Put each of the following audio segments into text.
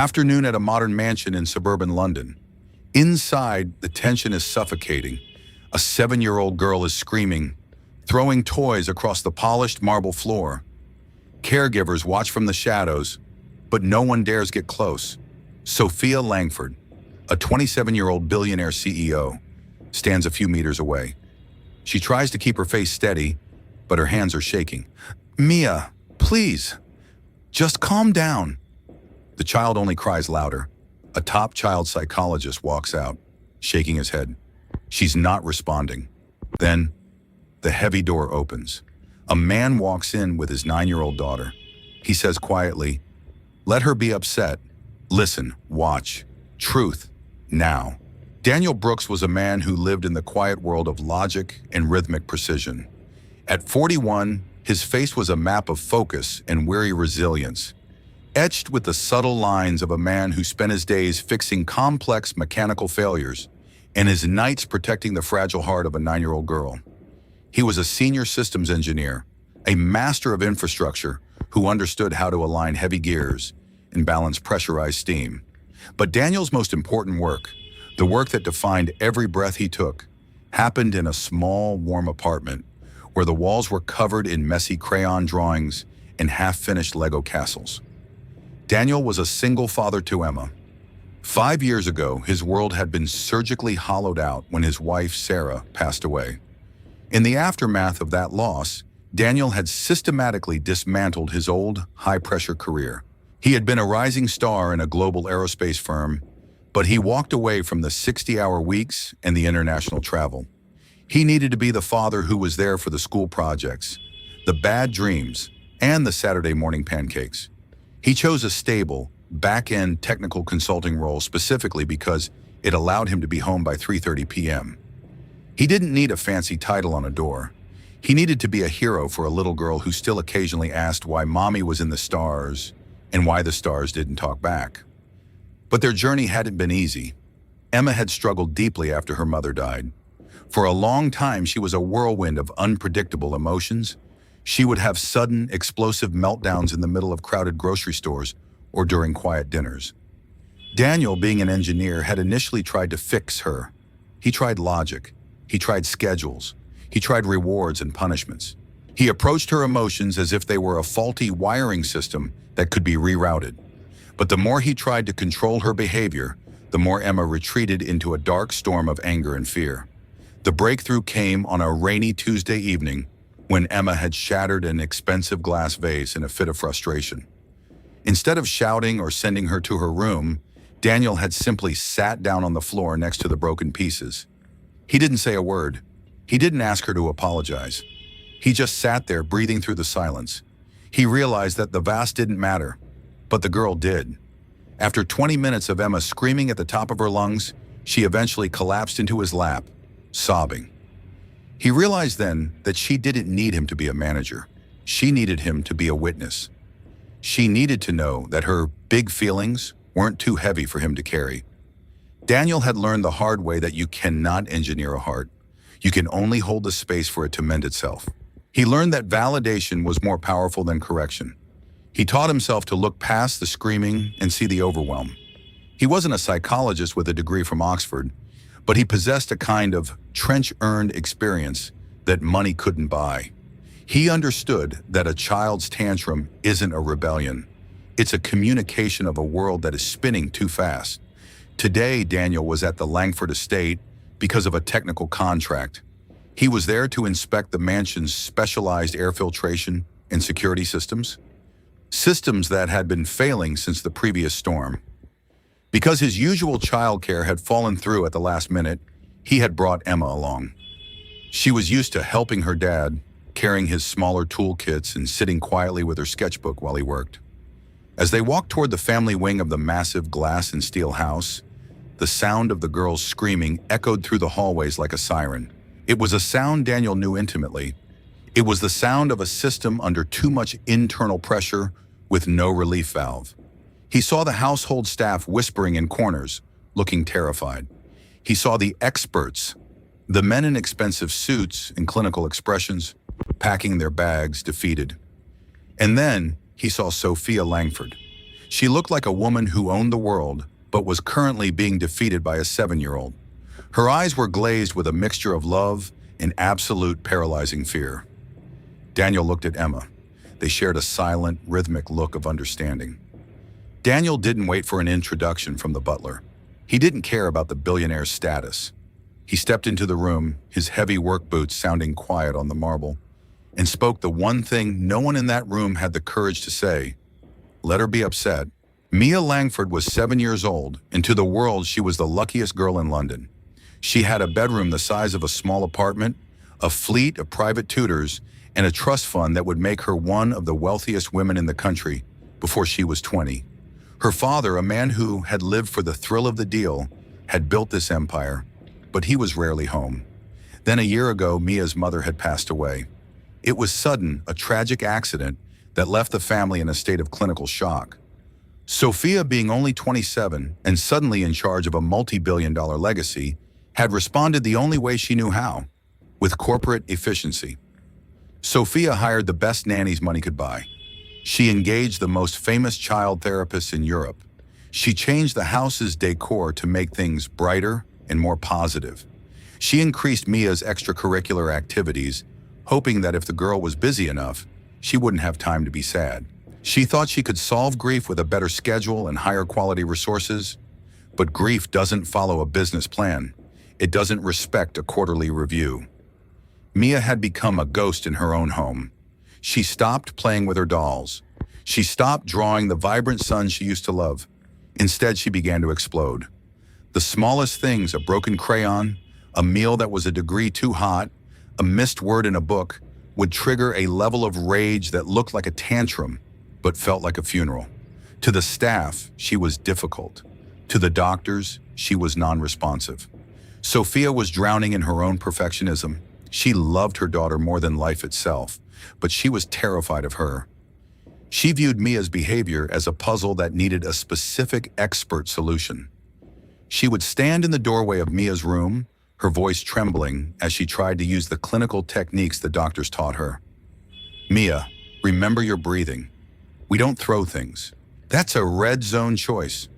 Afternoon at a modern mansion in suburban London. Inside, the tension is suffocating. A 7-year-old girl is screaming, throwing toys across the polished marble floor. Caregivers watch from the shadows, but no one dares get close. Sophia Langford, a 27-year-old billionaire CEO, stands a few meters away. She tries to keep her face steady, but her hands are shaking. "Mia, please, just calm down." The child only cries louder. A top child psychologist walks out, shaking his head. She's not responding. Then, the heavy door opens. A man walks in with his 9-year-old daughter. He says quietly, "Let her be upset. Listen, watch. Truth, now." Daniel Brooks was a man who lived in the quiet world of logic and rhythmic precision. At 41, his face was a map of focus and weary resilience, etched with the subtle lines of a man who spent his days fixing complex mechanical failures and his nights protecting the fragile heart of a 9-year-old girl. He was a senior systems engineer, a master of infrastructure who understood how to align heavy gears and balance pressurized steam. But Daniel's most important work, the work that defined every breath he took, happened in a small, warm apartment where the walls were covered in messy crayon drawings and half-finished Lego castles. Daniel was a single father to Emma. 5 years ago, his world had been surgically hollowed out when his wife, Sarah, passed away. In the aftermath of that loss, Daniel had systematically dismantled his old, high-pressure career. He had been a rising star in a global aerospace firm, but he walked away from the 60-hour weeks and the international travel. He needed to be the father who was there for the school projects, the bad dreams, and the Saturday morning pancakes. He chose a stable, back-end technical consulting role specifically because it allowed him to be home by 3:30 p.m. He didn't need a fancy title on a door. He needed to be a hero for a little girl who still occasionally asked why mommy was in the stars and why the stars didn't talk back. But their journey hadn't been easy. Emma had struggled deeply after her mother died. For a long time, she was a whirlwind of unpredictable emotions. She would have sudden, explosive meltdowns in the middle of crowded grocery stores or during quiet dinners. Daniel, being an engineer, had initially tried to fix her. He tried logic. He tried schedules. He tried rewards and punishments. He approached her emotions as if they were a faulty wiring system that could be rerouted. But the more he tried to control her behavior, the more Emma retreated into a dark storm of anger and fear. The breakthrough came on a rainy Tuesday evening when Emma had shattered an expensive glass vase in a fit of frustration. Instead of shouting or sending her to her room, Daniel had simply sat down on the floor next to the broken pieces. He didn't say a word. He didn't ask her to apologize. He just sat there breathing through the silence. He realized that the vase didn't matter, but the girl did. After 20 minutes of Emma screaming at the top of her lungs, she eventually collapsed into his lap, sobbing. He realized then that she didn't need him to be a manager. She needed him to be a witness. She needed to know that her big feelings weren't too heavy for him to carry. Daniel had learned the hard way that you cannot engineer a heart. You can only hold the space for it to mend itself. He learned that validation was more powerful than correction. He taught himself to look past the screaming and see the overwhelm. He wasn't a psychologist with a degree from Oxford, but he possessed a kind of trench-earned experience that money couldn't buy. He understood that a child's tantrum isn't a rebellion. It's a communication of a world that is spinning too fast. Today, Daniel was at the Langford estate because of a technical contract. He was there to inspect the mansion's specialized air filtration and security systems that had been failing since the previous storm. Because his usual childcare had fallen through at the last minute, he had brought Emma along. She was used to helping her dad, carrying his smaller toolkits and sitting quietly with her sketchbook while he worked. As they walked toward the family wing of the massive glass and steel house, the sound of the girls screaming echoed through the hallways like a siren. It was a sound Daniel knew intimately. It was the sound of a system under too much internal pressure with no relief valve. He saw the household staff whispering in corners, looking terrified. He saw the experts, the men in expensive suits and clinical expressions, packing their bags, defeated. And then he saw Sophia Langford. She looked like a woman who owned the world, but was currently being defeated by a 7-year-old. Her eyes were glazed with a mixture of love and absolute paralyzing fear. Daniel looked at Emma. They shared a silent, rhythmic look of understanding. Daniel didn't wait for an introduction from the butler. He didn't care about the billionaire's status. He stepped into the room, his heavy work boots sounding quiet on the marble, and spoke the one thing no one in that room had the courage to say. Let her be upset. Mia Langford was 7 years old, and to the world she was the luckiest girl in London. She had a bedroom the size of a small apartment, a fleet of private tutors, and a trust fund that would make her one of the wealthiest women in the country before she was 20. Her father, a man who had lived for the thrill of the deal, had built this empire, but he was rarely home. Then a year ago, Mia's mother had passed away. It was sudden, a tragic accident that left the family in a state of clinical shock. Sophia, being only 27 and suddenly in charge of a multi-billion-dollar legacy, had responded the only way she knew how, with corporate efficiency. Sophia hired the best nannies money could buy. She engaged the most famous child therapists in Europe. She changed the house's decor to make things brighter and more positive. She increased Mia's extracurricular activities, hoping that if the girl was busy enough, she wouldn't have time to be sad. She thought she could solve grief with a better schedule and higher quality resources, but grief doesn't follow a business plan. It doesn't respect a quarterly review. Mia had become a ghost in her own home. She stopped playing with her dolls. She stopped drawing the vibrant sun she used to love. Instead, she began to explode. The smallest things, a broken crayon, a meal that was a degree too hot, a missed word in a book, would trigger a level of rage that looked like a tantrum, but felt like a funeral. To the staff, she was difficult. To the doctors, she was non-responsive. Sophia was drowning in her own perfectionism. She loved her daughter more than life itself, but she was terrified of her. She viewed Mia's behavior as a puzzle that needed a specific expert solution. She would stand in the doorway of Mia's room, her voice trembling as she tried to use the clinical techniques the doctors taught her. Mia, remember your breathing. We don't throw things. That's a red zone choice.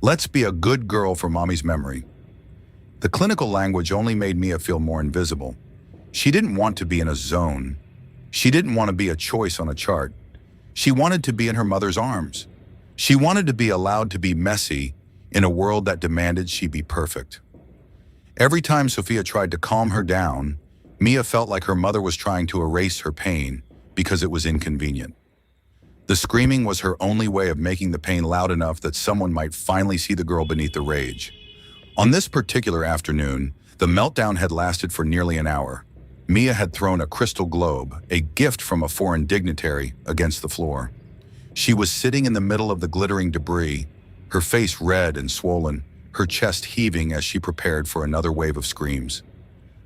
Let's be a good girl for mommy's memory. The clinical language only made Mia feel more invisible. She didn't want to be in a zone. She didn't want to be a choice on a chart. She wanted to be in her mother's arms. She wanted to be allowed to be messy in a world that demanded she be perfect. Every time Sophia tried to calm her down, Mia felt like her mother was trying to erase her pain because it was inconvenient. The screaming was her only way of making the pain loud enough that someone might finally see the girl beneath the rage. On this particular afternoon, the meltdown had lasted for nearly an hour. Mia had thrown a crystal globe, a gift from a foreign dignitary, against the floor. She was sitting in the middle of the glittering debris, her face red and swollen, her chest heaving as she prepared for another wave of screams.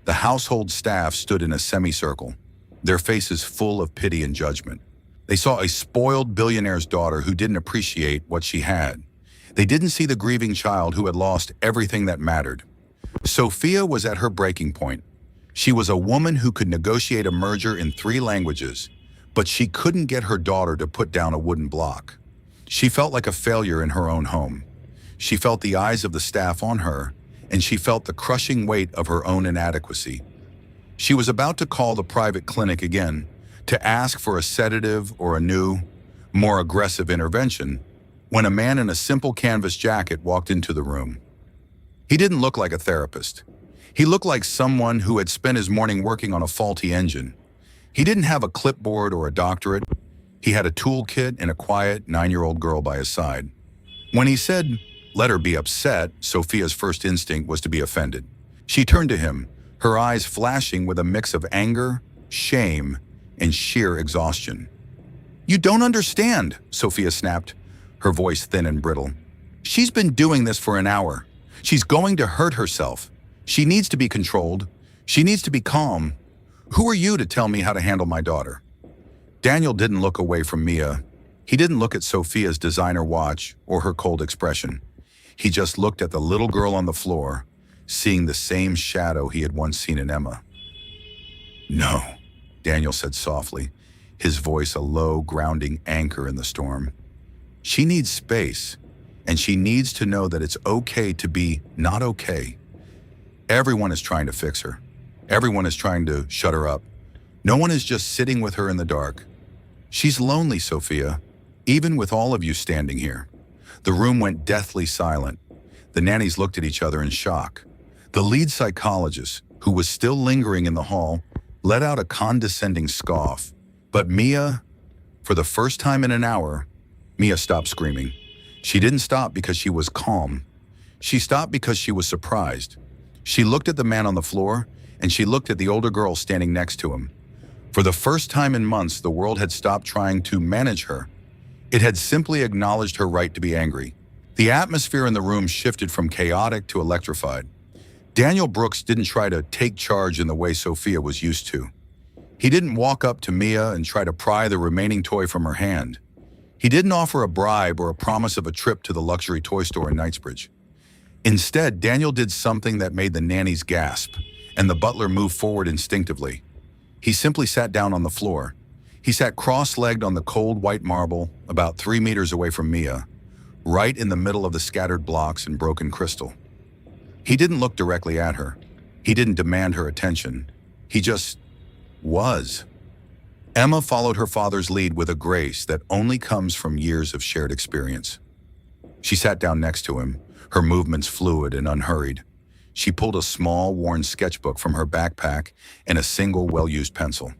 The household staff stood in a semicircle, their faces full of pity and judgment. They saw a spoiled billionaire's daughter who didn't appreciate what she had. They didn't see the grieving child who had lost everything that mattered. Sophia was at her breaking point. She was a woman who could negotiate a merger in 3 languages, but she couldn't get her daughter to put down a wooden block. She felt like a failure in her own home. She felt the eyes of the staff on her, and she felt the crushing weight of her own inadequacy. She was about to call the private clinic again, to ask for a sedative or a new, more aggressive intervention, when a man in a simple canvas jacket walked into the room. He didn't look like a therapist. He looked like someone who had spent his morning working on a faulty engine. He didn't have a clipboard or a doctorate. He had a toolkit and a quiet 9-year-old girl by his side. When he said, "Let her be upset," Sophia's first instinct was to be offended. She turned to him, her eyes flashing with a mix of anger, shame, and sheer exhaustion. "You don't understand," Sophia snapped, her voice thin and brittle. "She's been doing this for an hour. She's going to hurt herself. She needs to be controlled. She needs to be calm. Who are you to tell me how to handle my daughter?" Daniel didn't look away from Mia. He didn't look at Sophia's designer watch or her cold expression. He just looked at the little girl on the floor, seeing the same shadow he had once seen in Emma. "No," Daniel said softly, his voice a low, grounding anchor in the storm. She needs space, and she needs to know that it's okay to be not okay. Everyone is trying to fix her. Everyone is trying to shut her up. No one is just sitting with her in the dark. She's lonely, Sophia, even with all of you standing here. The room went deathly silent. The nannies looked at each other in shock. The lead psychologist, who was still lingering in the hall, let out a condescending scoff. But Mia, for the first time in an hour, Mia stopped screaming. She didn't stop because she was calm. She stopped because she was surprised. She looked at the man on the floor, and she looked at the older girl standing next to him. For the first time in months, the world had stopped trying to manage her. It had simply acknowledged her right to be angry. The atmosphere in the room shifted from chaotic to electrified. Daniel Brooks didn't try to take charge in the way Sophia was used to. He didn't walk up to Mia and try to pry the remaining toy from her hand. He didn't offer a bribe or a promise of a trip to the luxury toy store in Knightsbridge. Instead, Daniel did something that made the nannies gasp, and the butler moved forward instinctively. He simply sat down on the floor. He sat cross-legged on the cold white marble, about 3 meters away from Mia, right in the middle of the scattered blocks and broken crystal. He didn't look directly at her. He didn't demand her attention. He just was. Emma followed her father's lead with a grace that only comes from years of shared experience. She sat down next to him, her movements fluid and unhurried. She pulled a small, worn sketchbook from her backpack and a single, well-used pencil.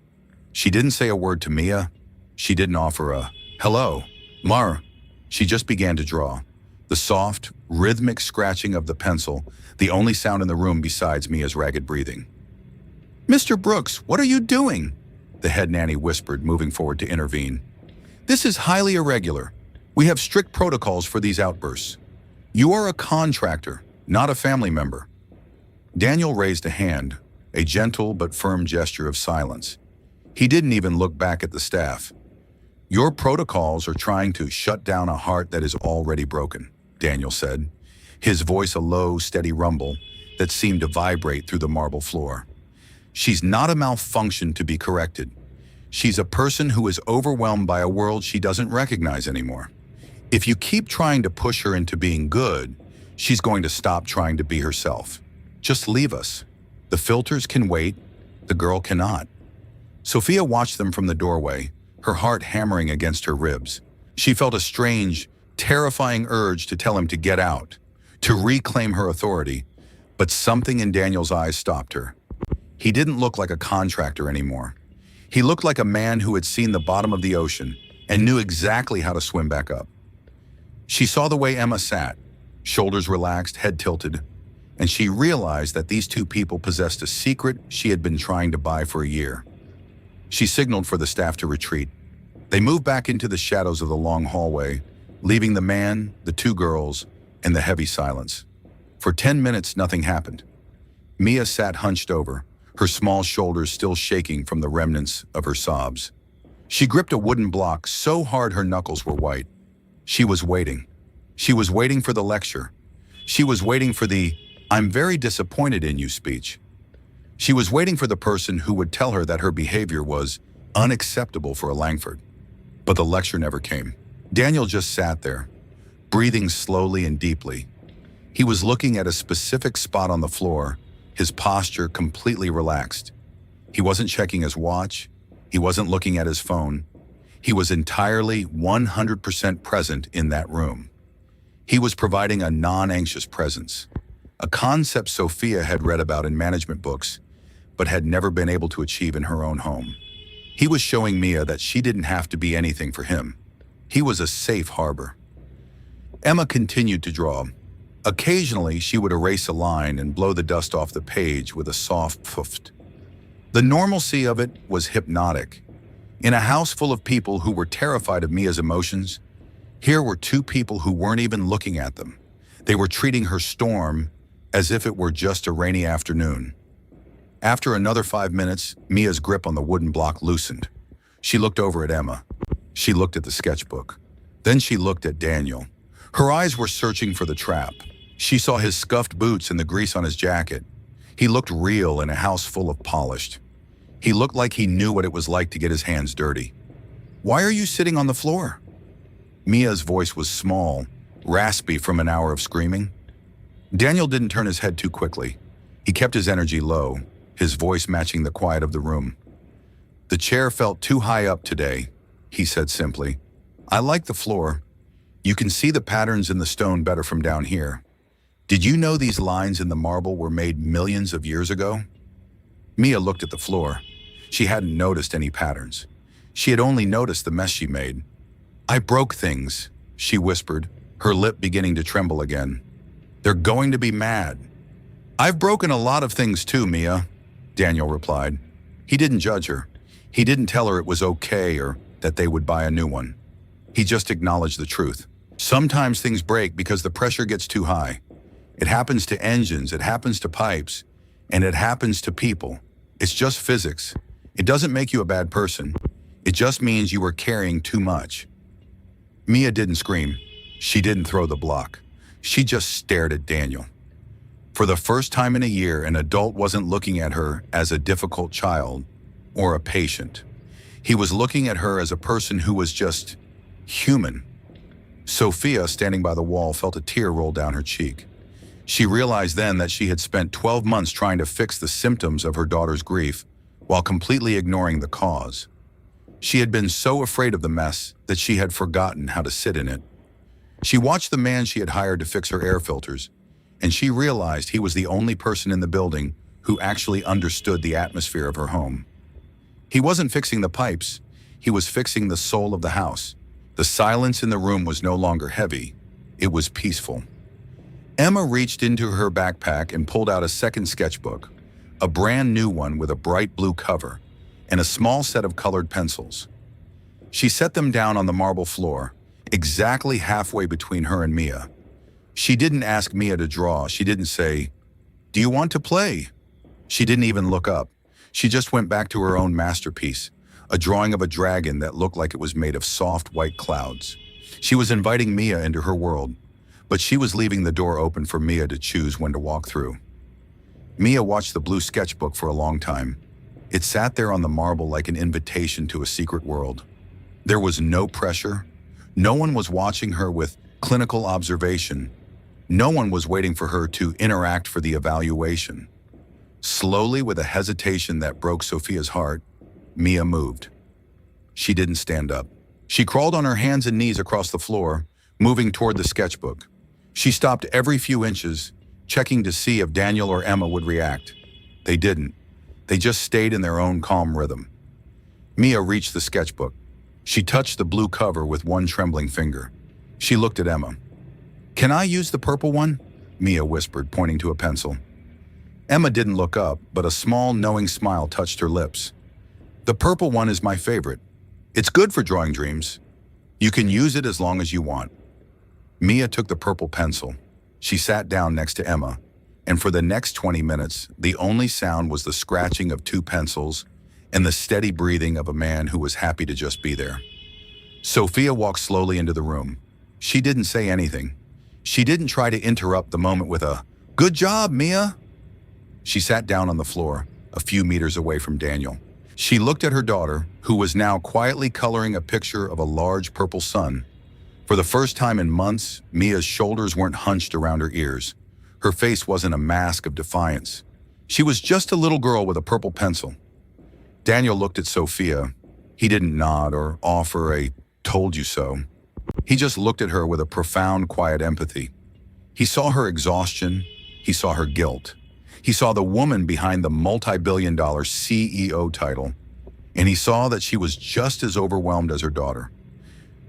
She didn't say a word to Mia. She didn't offer a, "Hello, Mar." She just began to draw. The soft, rhythmic scratching of the pencil, the only sound in the room besides Mia's ragged breathing. "Mr. Brooks, what are you doing?" the head nanny whispered, moving forward to intervene. "This is highly irregular. We have strict protocols for these outbursts. You are a contractor, not a family member." Daniel raised a hand, a gentle but firm gesture of silence. He didn't even look back at the staff. "Your protocols are trying to shut down a heart that is already broken," Daniel said, his voice a low, steady rumble that seemed to vibrate through the marble floor. "She's not a malfunction to be corrected. She's a person who is overwhelmed by a world she doesn't recognize anymore. If you keep trying to push her into being good, she's going to stop trying to be herself. Just leave us. The filters can wait, the girl cannot." Sophia watched them from the doorway, her heart hammering against her ribs. She felt a strange, terrifying urge to tell him to get out, to reclaim her authority, but something in Daniel's eyes stopped her. He didn't look like a contractor anymore. He looked like a man who had seen the bottom of the ocean and knew exactly how to swim back up. She saw the way Emma sat, shoulders relaxed, head tilted, and she realized that these two people possessed a secret she had been trying to buy for a year. She signaled for the staff to retreat. They moved back into the shadows of the long hallway, leaving the man, the two girls, and the heavy silence. For 10 minutes, nothing happened. Mia sat hunched over, her small shoulders still shaking from the remnants of her sobs. She gripped a wooden block so hard her knuckles were white. She was waiting. She was waiting for the lecture. She was waiting for the "I'm very disappointed in you" speech. She was waiting for the person who would tell her that her behavior was unacceptable for a Langford. But the lecture never came. Daniel just sat there, breathing slowly and deeply. He was looking at a specific spot on the floor, his posture completely relaxed. He wasn't checking his watch. He wasn't looking at his phone. He was entirely 100% present in that room. He was providing a non-anxious presence, a concept Sophia had read about in management books, but had never been able to achieve in her own home. He was showing Mia that she didn't have to be anything for him. He was a safe harbor. Emma continued to draw. Occasionally, she would erase a line and blow the dust off the page with a soft poof. The normalcy of it was hypnotic. In a house full of people who were terrified of Mia's emotions, here were two people who weren't even looking at them. They were treating her storm as if it were just a rainy afternoon. After another 5 minutes, Mia's grip on the wooden block loosened. She looked over at Emma. She looked at the sketchbook. Then she looked at Daniel. Her eyes were searching for the trap. She saw his scuffed boots and the grease on his jacket. He looked real in a house full of polished. He looked like he knew what it was like to get his hands dirty. "Why are you sitting on the floor?" Mia's voice was small, raspy from an hour of screaming. Daniel didn't turn his head too quickly. He kept his energy low, his voice matching the quiet of the room. "The chair felt too high up today," he said simply. "I like the floor. You can see the patterns in the stone better from down here. Did you know these lines in the marble were made millions of years ago?" Mia looked at the floor. She hadn't noticed any patterns. She had only noticed the mess she made. "I broke things," she whispered, her lip beginning to tremble again. "They're going to be mad." "I've broken a lot of things too, Mia," Daniel replied. He didn't judge her. He didn't tell her it was okay or that they would buy a new one. He just acknowledged the truth. Sometimes things break because the pressure gets too high. It happens to engines, it happens to pipes, and it happens to people. It's just physics. It doesn't make you a bad person. It just means you were carrying too much. Mia didn't scream. She didn't throw the block. She just stared at Daniel. For the first time in a year, an adult wasn't looking at her as a difficult child or a patient. He was looking at her as a person who was just human. Sophia, standing by the wall, felt a tear roll down her cheek. She realized then that she had spent 12 months trying to fix the symptoms of her daughter's grief while completely ignoring the cause. She had been so afraid of the mess that she had forgotten how to sit in it. She watched the man she had hired to fix her air filters, and she realized he was the only person in the building who actually understood the atmosphere of her home. He wasn't fixing the pipes, he was fixing the soul of the house. The silence in the room was no longer heavy, it was peaceful. Emma reached into her backpack and pulled out a second sketchbook, a brand new one with a bright blue cover, and a small set of colored pencils. She set them down on the marble floor, exactly halfway between her and Mia. She didn't ask Mia to draw. She didn't say, "Do you want to play?" She didn't even look up. She just went back to her own masterpiece, a drawing of a dragon that looked like it was made of soft white clouds. She was inviting Mia into her world, but she was leaving the door open for Mia to choose when to walk through. Mia watched the blue sketchbook for a long time. It sat there on the marble like an invitation to a secret world. There was no pressure. No one was watching her with clinical observation. No one was waiting for her to interact for the evaluation. Slowly, with a hesitation that broke Sophia's heart, Mia moved. She didn't stand up. She crawled on her hands and knees across the floor, moving toward the sketchbook. She stopped every few inches, checking to see if Daniel or Emma would react. They didn't. They just stayed in their own calm rhythm. Mia reached the sketchbook. She touched the blue cover with one trembling finger. She looked at Emma. "Can I use the purple one?" Mia whispered, pointing to a pencil. Emma didn't look up, but a small, knowing smile touched her lips. "The purple one is my favorite. It's good for drawing dreams. You can use it as long as you want." Mia took the purple pencil. She sat down next to Emma, and for the next 20 minutes, the only sound was the scratching of two pencils and the steady breathing of a man who was happy to just be there. Sophia walked slowly into the room. She didn't say anything. She didn't try to interrupt the moment with a, "Good job, Mia." She sat down on the floor, a few meters away from Daniel. She looked at her daughter, who was now quietly coloring a picture of a large purple sun. For the first time in months, Mia's shoulders weren't hunched around her ears. Her face wasn't a mask of defiance. She was just a little girl with a purple pencil. Daniel looked at Sophia. He didn't nod or offer a "told you so." He just looked at her with a profound, quiet empathy. He saw her exhaustion. He saw her guilt. He saw the woman behind the multi-billion-dollar CEO title, and he saw that she was just as overwhelmed as her daughter.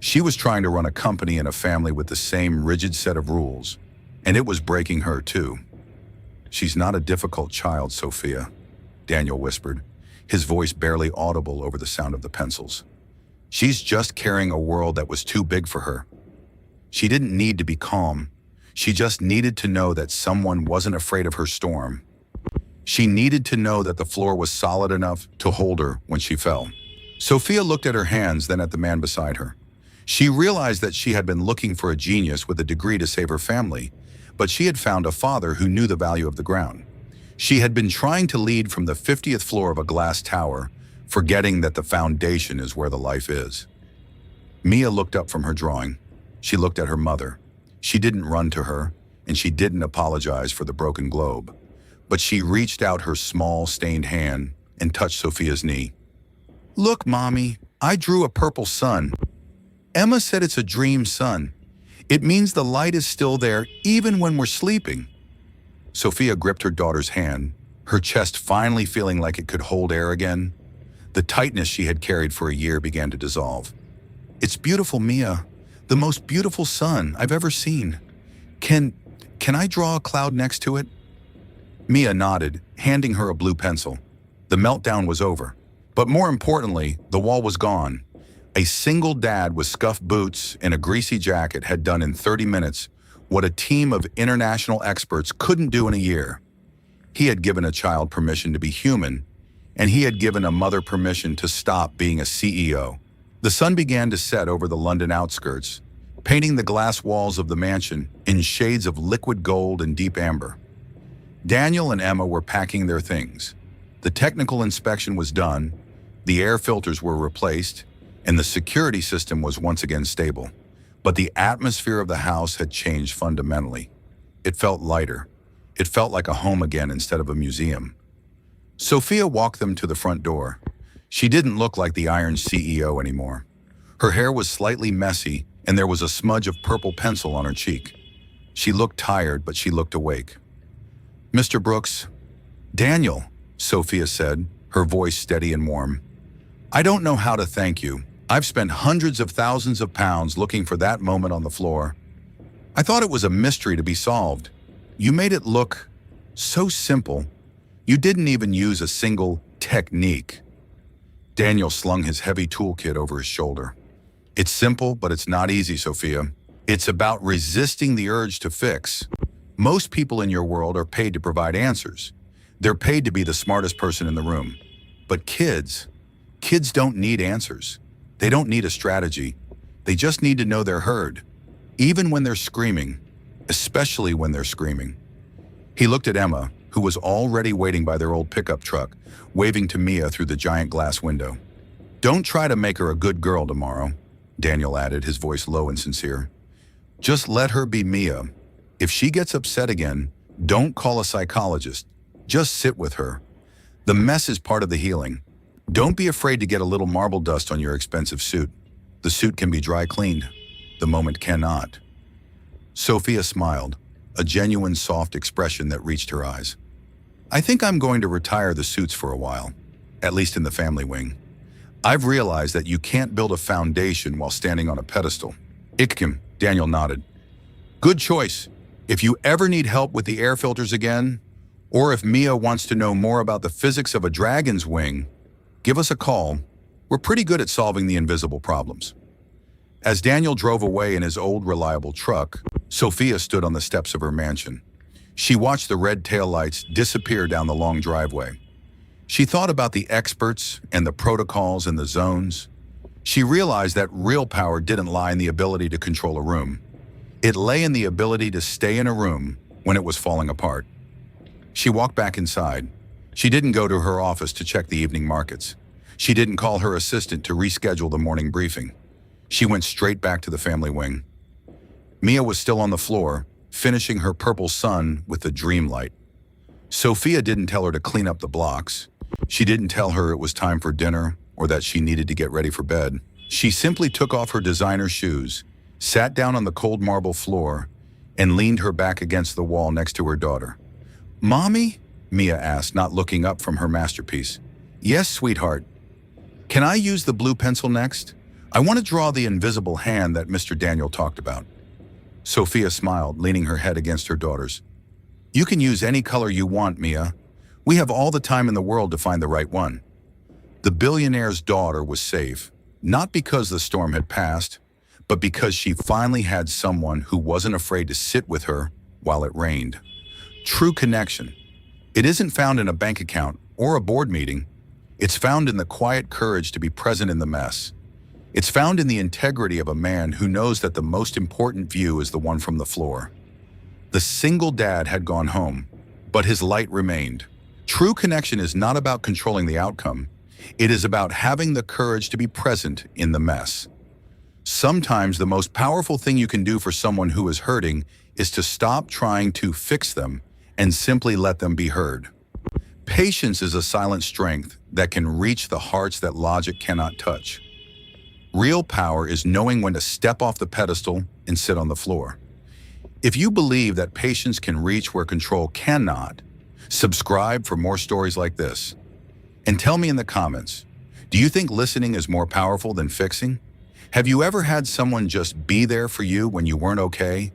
She was trying to run a company and a family with the same rigid set of rules, and it was breaking her too. "She's not a difficult child, Sophia," Daniel whispered, his voice barely audible over the sound of the pencils. "She's just carrying a world that was too big for her. She didn't need to be calm. She just needed to know that someone wasn't afraid of her storm. She needed to know that the floor was solid enough to hold her when she fell." Sophia looked at her hands, then at the man beside her. She realized that she had been looking for a genius with a degree to save her family, but she had found a father who knew the value of the ground. She had been trying to lead from the 50th floor of a glass tower, forgetting that the foundation is where the life is. Mia looked up from her drawing. She looked at her mother. She didn't run to her, and she didn't apologize for the broken globe. But she reached out her small, stained hand and touched Sophia's knee. "Look, Mommy, I drew a purple sun. Emma said it's a dream sun. It means the light is still there even when we're sleeping." Sophia gripped her daughter's hand, her chest finally feeling like it could hold air again. The tightness she had carried for a year began to dissolve. "It's beautiful, Mia. The most beautiful sun I've ever seen. Can I draw a cloud next to it?" Mia nodded, handing her a blue pencil. The meltdown was over. But more importantly, the wall was gone. A single dad with scuffed boots and a greasy jacket had done in 30 minutes what a team of international experts couldn't do in a year. He had given a child permission to be human, and he had given a mother permission to stop being a CEO. The sun began to set over the London outskirts, painting the glass walls of the mansion in shades of liquid gold and deep amber. Daniel and Emma were packing their things. The technical inspection was done, the air filters were replaced, and the security system was once again stable. But the atmosphere of the house had changed fundamentally. It felt lighter. It felt like a home again instead of a museum. Sophia walked them to the front door. She didn't look like the Iron CEO anymore. Her hair was slightly messy, and there was a smudge of purple pencil on her cheek. She looked tired, but she looked awake. "Mr. Brooks." "Daniel," Sophia said, her voice steady and warm. "I don't know how to thank you. I've spent hundreds of thousands of pounds looking for that moment on the floor. I thought it was a mystery to be solved. You made it look so simple. You didn't even use a single technique." Daniel slung his heavy toolkit over his shoulder. "It's simple, but it's not easy, Sophia. It's about resisting the urge to fix. Most people in your world are paid to provide answers. They're paid to be the smartest person in the room. But kids don't need answers. They don't need a strategy. They just need to know they're heard, even when they're screaming, especially when they're screaming." He looked at Emma, who was already waiting by their old pickup truck, waving to Mia through the giant glass window. "Don't try to make her a good girl tomorrow," Daniel added, his voice low and sincere. "Just let her be Mia. If she gets upset again, don't call a psychologist. Just sit with her. The mess is part of the healing. Don't be afraid to get a little marble dust on your expensive suit. The suit can be dry cleaned. The moment cannot." Sophia smiled, a genuine soft expression that reached her eyes. "I think I'm going to retire the suits for a while, at least in the family wing. I've realized that you can't build a foundation while standing on a pedestal." "Ikkim," Daniel nodded. "Good choice. If you ever need help with the air filters again, or if Mia wants to know more about the physics of a dragon's wing, give us a call. We're pretty good at solving the invisible problems." As Daniel drove away in his old reliable truck, Sophia stood on the steps of her mansion. She watched the red taillights disappear down the long driveway. She thought about the experts and the protocols and the zones. She realized that real power didn't lie in the ability to control a room. It lay in the ability to stay in a room when it was falling apart. She walked back inside. She didn't go to her office to check the evening markets. She didn't call her assistant to reschedule the morning briefing. She went straight back to the family wing. Mia was still on the floor, finishing her purple sun with the dream light. Sophia didn't tell her to clean up the blocks. She didn't tell her it was time for dinner or that she needed to get ready for bed. She simply took off her designer shoes, sat down on the cold marble floor, and leaned her back against the wall next to her daughter. "Mommy?" Mia asked, not looking up from her masterpiece. "Yes, sweetheart. Can I use the blue pencil next? I want to draw the invisible hand that Mr. Daniel talked about." Sophia smiled, leaning her head against her daughter's. "You can use any color you want, Mia. We have all the time in the world to find the right one." The billionaire's daughter was safe, not because the storm had passed, but because she finally had someone who wasn't afraid to sit with her while it rained. True connection. It isn't found in a bank account or a board meeting. It's found in the quiet courage to be present in the mess. It's found in the integrity of a man who knows that the most important view is the one from the floor. The single dad had gone home, but his light remained. True connection is not about controlling the outcome. It is about having the courage to be present in the mess. Sometimes the most powerful thing you can do for someone who is hurting is to stop trying to fix them and simply let them be heard. Patience is a silent strength that can reach the hearts that logic cannot touch. Real power is knowing when to step off the pedestal and sit on the floor. If you believe that patience can reach where control cannot, subscribe for more stories like this. And tell me in the comments, do you think listening is more powerful than fixing? Have you ever had someone just be there for you when you weren't okay,